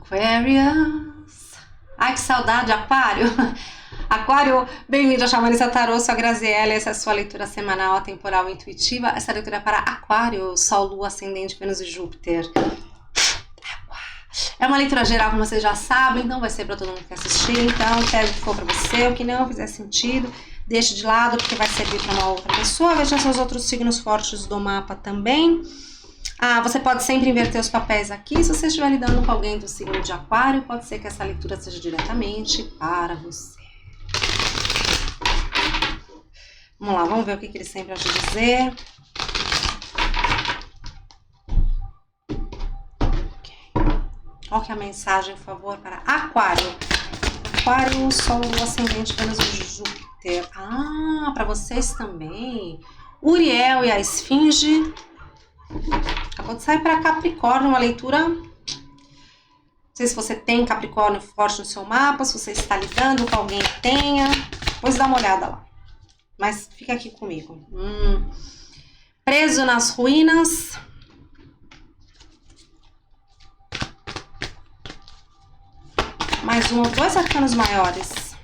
Aquarius. Ai, que saudade, Aquário. Aquário, bem-vindo a Xamanista Tarô, sou a Graziella, essa é a sua leitura semanal, atemporal e intuitiva. Essa leitura é para Aquário, Sol, Lua, Ascendente, Vênus e Júpiter. É uma leitura geral, como vocês já sabem, não vai ser para todo mundo que assistir, então pega o que for para você, o que não fizer sentido, deixe de lado, porque vai servir para uma outra pessoa. Veja seus outros signos fortes do mapa também. Você pode sempre inverter os papéis aqui. Se você estiver lidando com alguém do signo de Aquário, pode ser que essa leitura seja diretamente para você. Vamos lá, vamos ver o que ele sempre acha dizer. Qual que é a mensagem, por favor, para Aquário? Aquário, Sol, Ascendente, Vênus e Júpiter. Para vocês também. Uriel e a Esfinge. Acabou de sair para Capricórnio, uma leitura. Não sei se você tem Capricórnio forte no seu mapa, se você está lidando com alguém que tenha. Depois dá uma olhada lá. Mas fica aqui comigo. Preso nas ruínas. Mais dois arcanos maiores.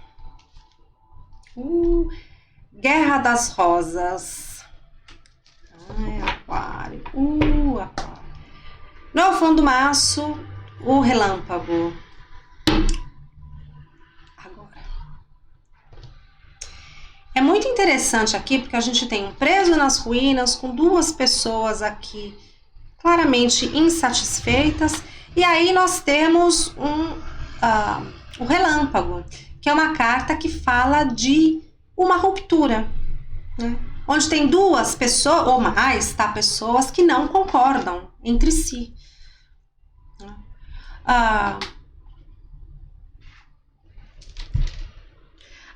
Guerra das Rosas. Aquário. Aquário. No fundo do maço, o relâmpago. Agora. É muito interessante aqui, porque a gente tem um preso nas ruínas, com duas pessoas aqui claramente insatisfeitas. E aí nós temos o relâmpago, que é uma carta que fala de uma ruptura, né? Onde tem duas pessoas, ou mais, pessoas que não concordam entre si.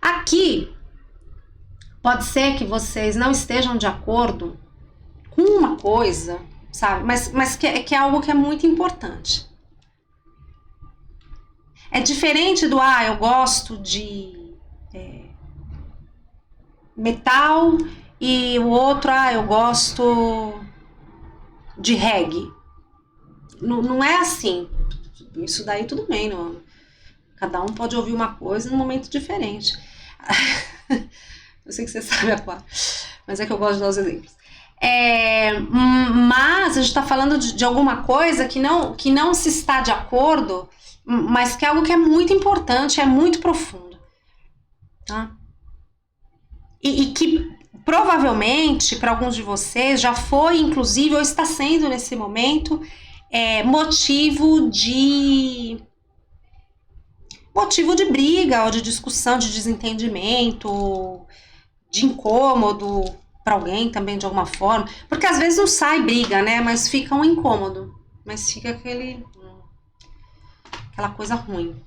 Aqui, pode ser que vocês não estejam de acordo com uma coisa, sabe? Mas que é algo que é muito importante. É diferente do, eu gosto de metal e o outro, eu gosto de reggae. Não é assim. Isso daí tudo bem, não. Cada um pode ouvir uma coisa num momento diferente. Eu sei que você sabe, Aquário, mas é que eu gosto de dar os exemplos. Mas a gente está falando de alguma coisa que não se está de acordo, mas que é algo que é muito importante, é muito profundo, tá? E que provavelmente para alguns de vocês já foi, inclusive, ou está sendo nesse momento, motivo de briga, ou de discussão, de desentendimento, de incômodo para alguém também de alguma forma, porque às vezes não sai briga, né? Mas fica um incômodo, mas fica aquela coisa ruim.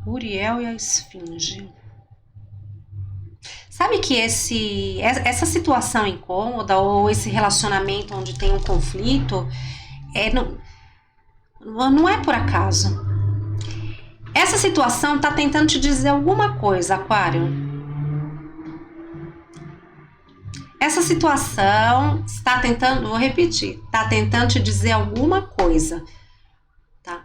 Uriel e a Esfinge. Sabe que essa situação incômoda ou esse relacionamento onde tem um conflito não é por acaso. Essa situação está tentando te dizer alguma coisa, Aquário. Essa situação está tentando, vou repetir, está tentando te dizer alguma coisa, tá?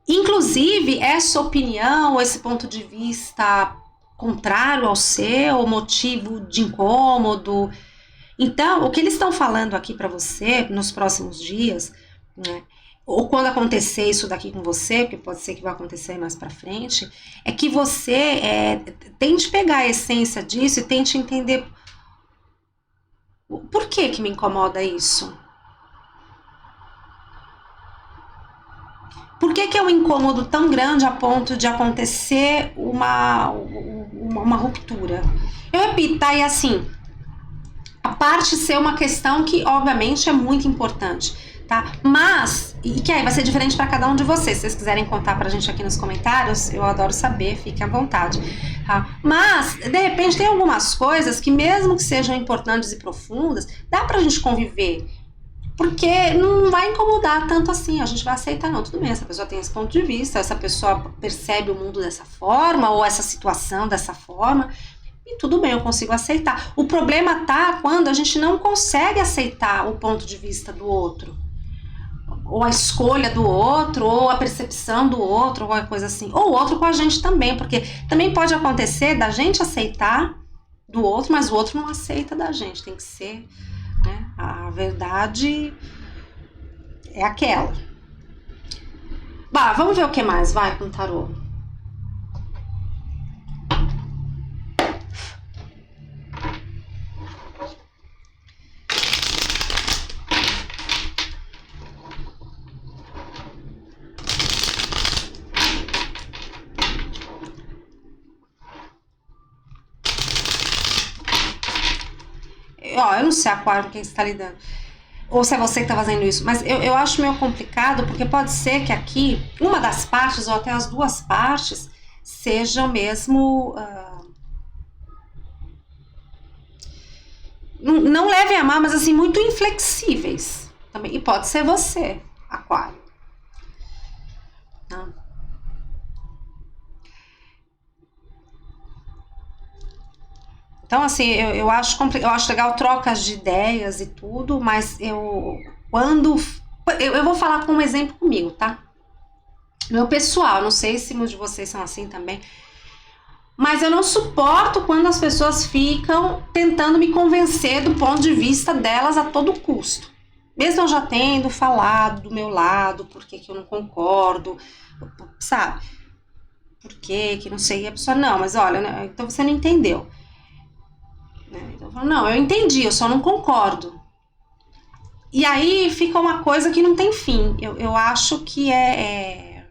Inclusive, essa opinião, esse ponto de vista contrário ao seu, motivo de incômodo. Então, o que eles estão falando aqui para você nos próximos dias, né, ou quando acontecer isso daqui com você, porque pode ser que vai acontecer mais para frente, é que você tente pegar a essência disso e tente entender por que me incomoda isso. Por que é um incômodo tão grande a ponto de acontecer uma ruptura? Eu repito, tá? E assim, a parte ser uma questão que, obviamente, é muito importante, tá? Mas, e que aí vai ser diferente para cada um de vocês. Se vocês quiserem contar pra gente aqui nos comentários, eu adoro saber, fiquem à vontade, tá? Mas, de repente, tem algumas coisas que, mesmo que sejam importantes e profundas, dá pra gente conviver. Porque não vai incomodar tanto assim, a gente vai aceitar, não, tudo bem, essa pessoa tem esse ponto de vista, essa pessoa percebe o mundo dessa forma, ou essa situação dessa forma, E tudo bem, eu consigo aceitar. O problema tá quando a gente não consegue aceitar o ponto de vista do outro, ou a escolha do outro, ou a percepção do outro, ou qualquer coisa assim. Ou o outro com a gente também, porque também pode acontecer da gente aceitar do outro, mas o outro não aceita da gente. Tem que ser, né? A verdade é aquela. Bah, vamos ver o que mais vai com o tarô. Ó, eu não sei, Aquário, com quem você tá lidando. Ou se é você que tá fazendo isso. Mas eu acho meio complicado, porque pode ser que aqui, uma das partes, ou até as duas partes, sejam mesmo... não levem a mal, mas assim, muito inflexíveis. Também. E pode ser você, Aquário. Não. Então, assim, eu acho legal trocas de ideias e tudo, mas eu vou falar com um exemplo comigo, tá? Meu pessoal, não sei se muitos de vocês são assim também, mas eu não suporto quando as pessoas ficam tentando me convencer do ponto de vista delas a todo custo. Mesmo eu já tendo falado do meu lado, por que eu não concordo, sabe? Por que não sei, a pessoa, não, mas olha, então você não entendeu. Então eu falo, não, eu entendi, eu só não concordo. E aí fica uma coisa que não tem fim. Eu acho que é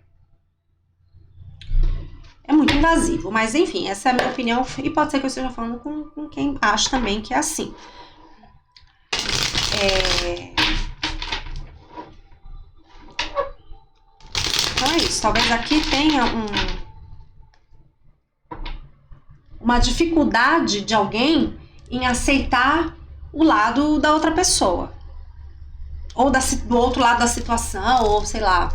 muito invasivo, mas enfim, essa é a minha opinião, e pode ser que eu esteja falando com quem acha também que é assim. Então é isso, talvez aqui tenha uma dificuldade de alguém em aceitar o lado da outra pessoa, ou do outro lado da situação, ou sei lá,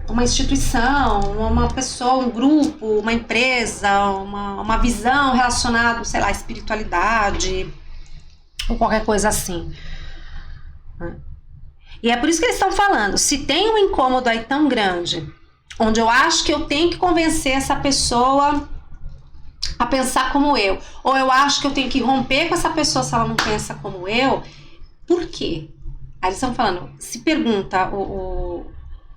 uma instituição, uma pessoa, um grupo, uma empresa, uma visão relacionada, sei lá, à espiritualidade, ou qualquer coisa assim. E é por isso que eles estão falando, se tem um incômodo aí tão grande, onde eu acho que eu tenho que convencer essa pessoa a pensar como eu, ou eu acho que eu tenho que romper com essa pessoa se ela não pensa como eu, por quê? Aí eles estão falando, se pergunta o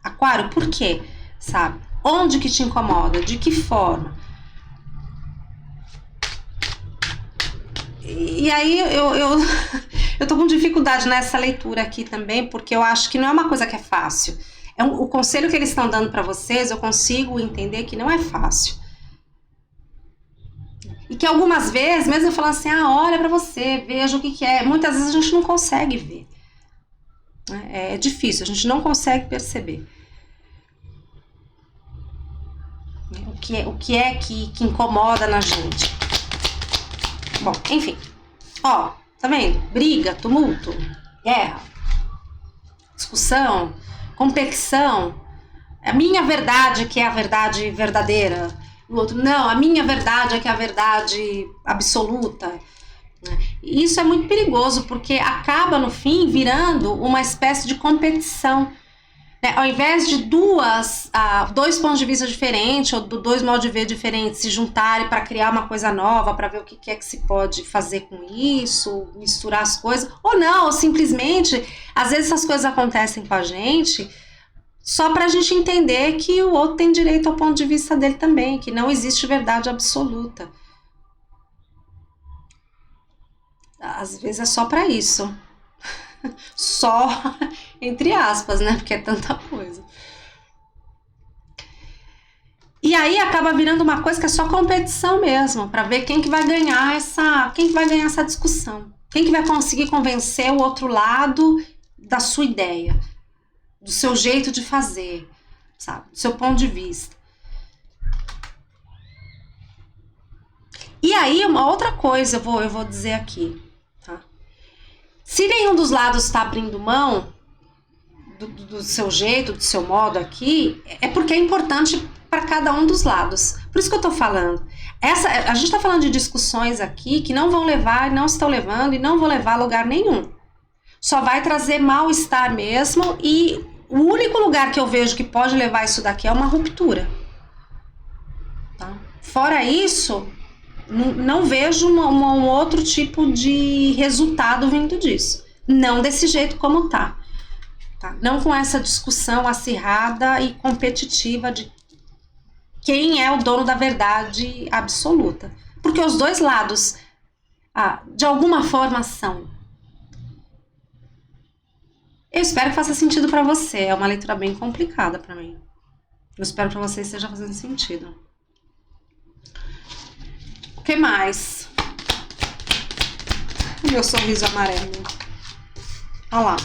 Aquário, por quê? Sabe? Onde que te incomoda? De que forma? E aí eu tô com dificuldade nessa leitura aqui também, porque eu acho que não é uma coisa que é fácil. O conselho que eles estão dando para vocês, eu consigo entender que não é fácil. E que algumas vezes, mesmo eu falando assim, olha para você, veja o que é, muitas vezes a gente não consegue ver. É difícil, a gente não consegue perceber. O que é que incomoda na gente. Bom, enfim. Ó, tá vendo? Briga, tumulto, guerra, discussão, competição. A minha verdade que é a verdade verdadeira. O outro, não, a minha verdade é que é a verdade absoluta. Isso é muito perigoso, porque acaba, no fim, virando uma espécie de competição. Ao invés de dois pontos de vista diferentes, ou dois modos de ver diferentes, se juntarem para criar uma coisa nova, para ver o que é que se pode fazer com isso, misturar as coisas, ou não, ou simplesmente, às vezes essas coisas acontecem com a gente, só para a gente entender que o outro tem direito ao ponto de vista dele também, que não existe verdade absoluta. Às vezes é só para isso. Só, entre aspas, né? Porque é tanta coisa. E aí acaba virando uma coisa que é só competição mesmo, para ver quem que vai ganhar essa discussão. Quem que vai conseguir convencer o outro lado da sua ideia, do seu jeito de fazer, sabe? Do seu ponto de vista. E aí, uma outra coisa eu vou dizer aqui. Se nenhum dos lados está abrindo mão do seu jeito, do seu modo aqui, é porque é importante para cada um dos lados. Por isso que eu tô falando. A gente tá falando de discussões aqui que não vão levar, não estão levando e não vão levar a lugar nenhum. Só vai trazer mal-estar mesmo, e o único lugar que eu vejo que pode levar isso daqui é uma ruptura. Tá? Fora isso, não vejo um outro tipo de resultado vindo disso. Não desse jeito como tá. Não com essa discussão acirrada e competitiva de quem é o dono da verdade absoluta. Porque os dois lados, de alguma forma, são. Eu espero que faça sentido para você. É uma leitura bem complicada para mim. Eu espero que para você esteja fazendo sentido. O que mais? Meu sorriso amarelo. Olha lá.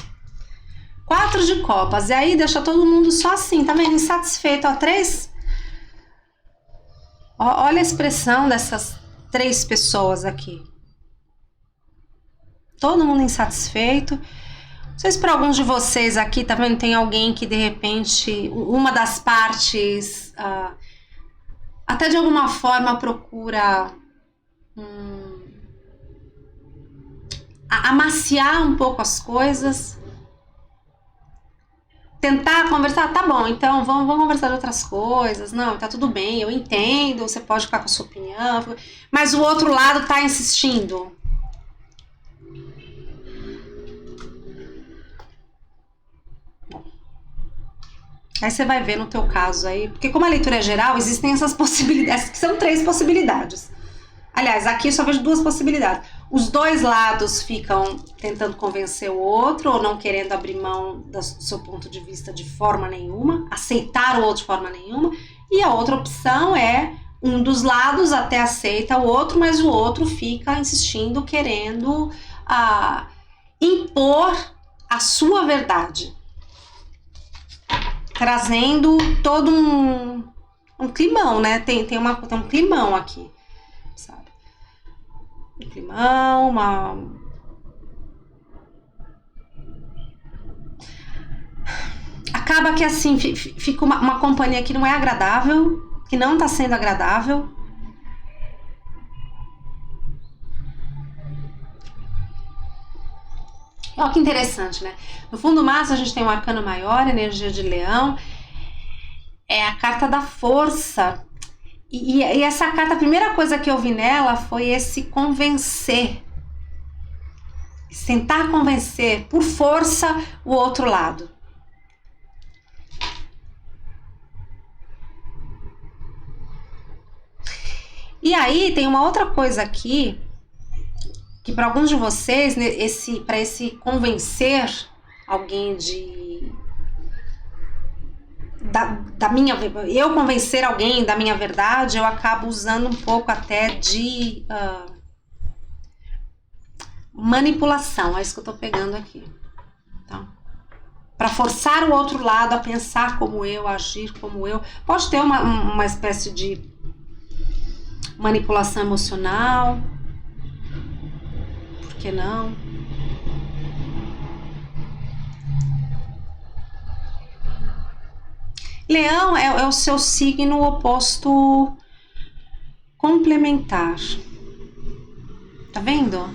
4 de copas. E aí deixa todo mundo só assim, tá vendo? Insatisfeito. Ó, 3. Olha a expressão dessas 3 pessoas aqui. Todo mundo insatisfeito. Não sei se para alguns de vocês aqui, tá vendo? Tem alguém que de repente, uma das partes, até de alguma forma procura amaciar um pouco as coisas. Tentar conversar, tá bom, então vamos conversar de outras coisas. Não, tá tudo bem, eu entendo, você pode ficar com a sua opinião, mas o outro lado tá insistindo. Aí você vai ver no teu caso aí, porque como a leitura é geral, existem essas possibilidades, que são 3 possibilidades. Aliás, aqui eu só vejo 2 possibilidades. Os dois lados ficam tentando convencer o outro, ou não querendo abrir mão do seu ponto de vista de forma nenhuma, aceitar o outro de forma nenhuma. E a outra opção é um dos lados até aceita o outro, mas o outro fica insistindo, querendo impor a sua verdade. Trazendo todo um climão, né? Tem um climão aqui, sabe? Um climão, acaba que assim, fica uma companhia que não é agradável, que não tá sendo agradável. Olha que interessante, né? No fundo massa a gente tem um arcano maior, energia de leão, é a carta da força. E essa carta, a primeira coisa que eu vi nela foi esse convencer. Tentar convencer por força o outro lado. E aí tem uma outra coisa aqui, que para alguns de vocês, para esse convencer alguém eu convencer alguém da minha verdade, eu acabo usando um pouco até de manipulação. É isso que eu tô pegando aqui, tá? Para forçar o outro lado a pensar como eu, a agir como eu. Pode ter uma espécie de manipulação emocional. Por que não? Leão é o seu signo oposto complementar. Tá vendo?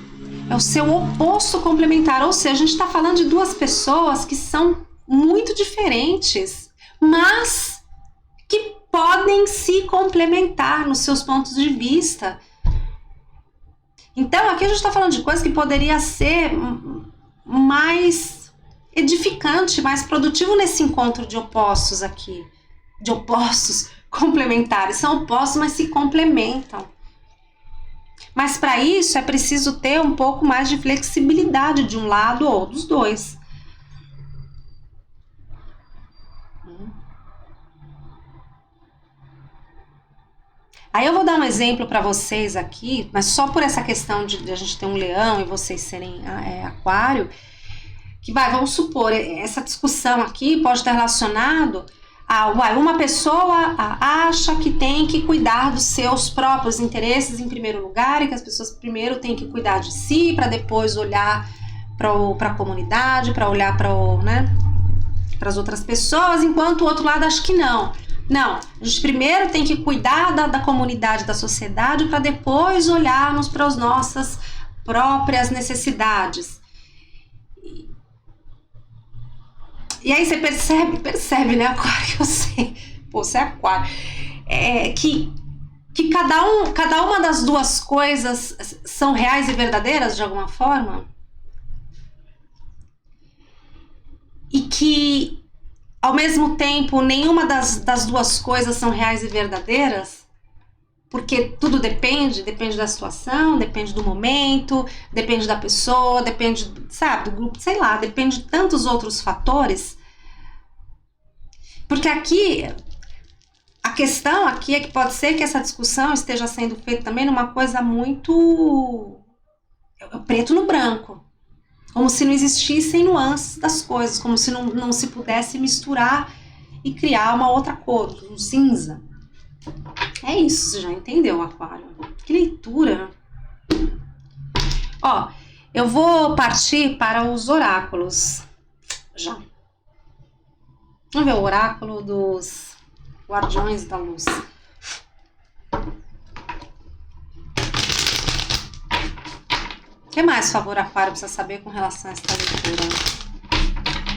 É o seu oposto complementar. Ou seja, a gente tá falando de 2 pessoas que são muito diferentes, mas que podem se complementar nos seus pontos de vista. Então, aqui a gente tá falando de coisa que poderia ser mais edificante, mais produtivo nesse encontro de opostos aqui, de opostos complementares. São opostos, mas se complementam. Mas para isso é preciso ter um pouco mais de flexibilidade de um lado ou dos dois. Aí eu vou dar um exemplo para vocês aqui, mas só por essa questão de a gente ter um leão e vocês serem aquário, que vamos supor, essa discussão aqui pode estar relacionado uma pessoa acha que tem que cuidar dos seus próprios interesses em primeiro lugar, e que as pessoas primeiro têm que cuidar de si para depois olhar para a comunidade, para olhar para as outras pessoas, enquanto o outro lado acha que não. Não, a gente primeiro tem que cuidar da comunidade, da sociedade, para depois olharmos para as nossas próprias necessidades. E aí você percebe, né, Aquário, que eu sei, pô, você é Aquário, que cada uma das duas coisas são reais e verdadeiras de alguma forma, e que ao mesmo tempo nenhuma das duas coisas são reais e verdadeiras, porque tudo depende da situação, depende do momento, depende da pessoa, depende, sabe, do grupo, sei lá, depende de tantos outros fatores. Porque aqui, a questão aqui é que pode ser que essa discussão esteja sendo feita também numa coisa muito preto no branco. Como se não existissem nuances das coisas, como se não se pudesse misturar e criar uma outra cor, um cinza. É isso, você já entendeu, Aquário? Que leitura! Ó, eu vou partir para os oráculos. Já. Vamos ver o oráculo dos Guardiões da Luz. O que mais, por favor, Aquário, precisa saber com relação a esta leitura?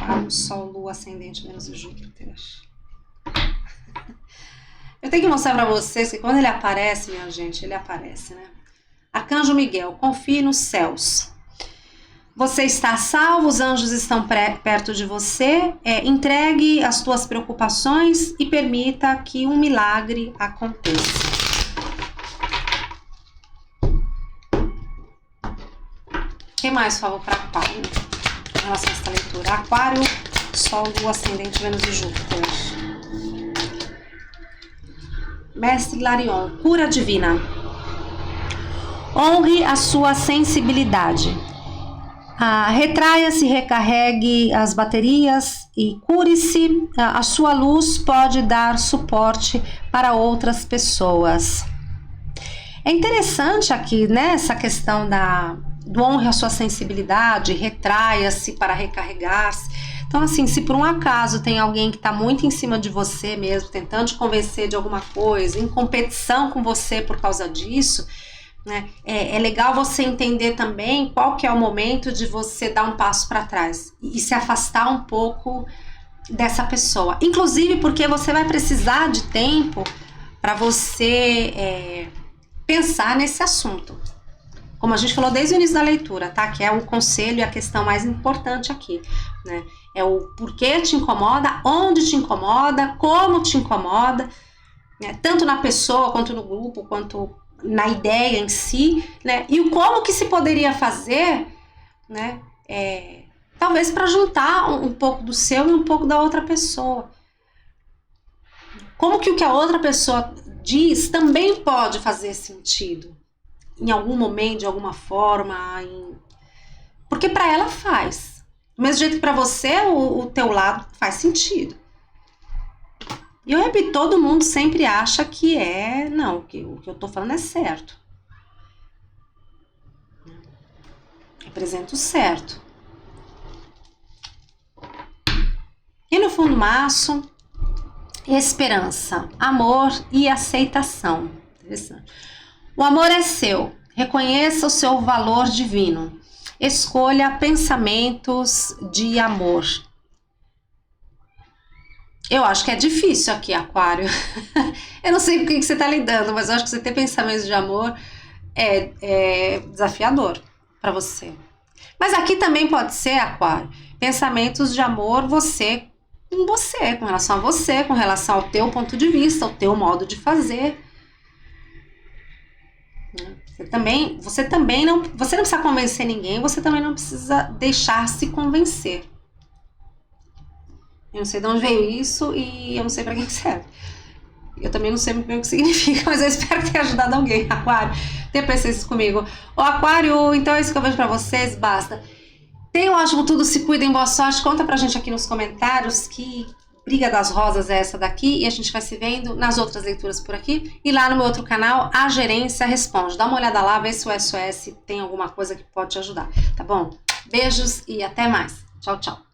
Aquário, Sol, Lua, Ascendente, Vênus e Júpiter. Eu tenho que mostrar para vocês que quando ele aparece, minha gente, ele aparece, né? Arcanjo Miguel, confie nos céus. Você está salvo, os anjos estão perto de você. Entregue as tuas preocupações e permita que um milagre aconteça. O que mais, por favor, para Aquário? Em relação a esta leitura. Aquário, Sol, Lua, Ascendente, Vênus e Júpiter. Mestre Larion, cura divina. Honre a sua sensibilidade. Retraia-se, recarregue as baterias e cure-se. A sua luz pode dar suporte para outras pessoas. É interessante aqui, né, essa questão do honre a sua sensibilidade, retraia-se para recarregar-se. Então, assim, se por um acaso tem alguém que está muito em cima de você mesmo, tentando te convencer de alguma coisa, em competição com você por causa disso, né, é legal você entender também qual que é o momento de você dar um passo para trás e se afastar um pouco dessa pessoa. Inclusive porque você vai precisar de tempo para você pensar nesse assunto. Como a gente falou desde o início da leitura, tá? Que é o conselho e a questão mais importante aqui, né? É o porquê te incomoda, onde te incomoda, como te incomoda, né? Tanto na pessoa, quanto no grupo, quanto na ideia em si, né? E o como que se poderia fazer, né? Talvez para juntar um pouco do seu e um pouco da outra pessoa. Como que o que a outra pessoa diz também pode fazer sentido. Em algum momento, de alguma forma, porque para ela faz. Do mesmo jeito que para você, o teu lado faz sentido. E eu repito, todo mundo sempre acha que o que eu tô falando é certo. Representa o certo. E no fundo maço, esperança, amor e aceitação. Interessante. O amor é seu. Reconheça o seu valor divino. Escolha pensamentos de amor. Eu acho que é difícil aqui, Aquário. Eu não sei com o que você está lidando, mas eu acho que você ter pensamentos de amor é desafiador para você. Mas aqui também pode ser, Aquário, pensamentos de amor com relação a você, com relação ao teu ponto de vista, ao teu modo de fazer. Você não precisa convencer ninguém, você também não precisa deixar se convencer. Eu não sei de onde veio isso e eu não sei para quem serve. Eu também não sei muito bem o que significa, mas eu espero ter ajudado alguém, Aquário. Tenha paciência comigo. Ô, Aquário, então é isso que eu vejo pra vocês, basta. Tenham um ótimo tudo, se cuidem, boa sorte. Conta pra gente aqui nos comentários que Briga das Rosas é essa daqui e a gente vai se vendo nas outras leituras por aqui. E lá no meu outro canal, A Gerência Responde. Dá uma olhada lá, vê se o SOS tem alguma coisa que pode te ajudar, tá bom? Beijos e até mais. Tchau, tchau.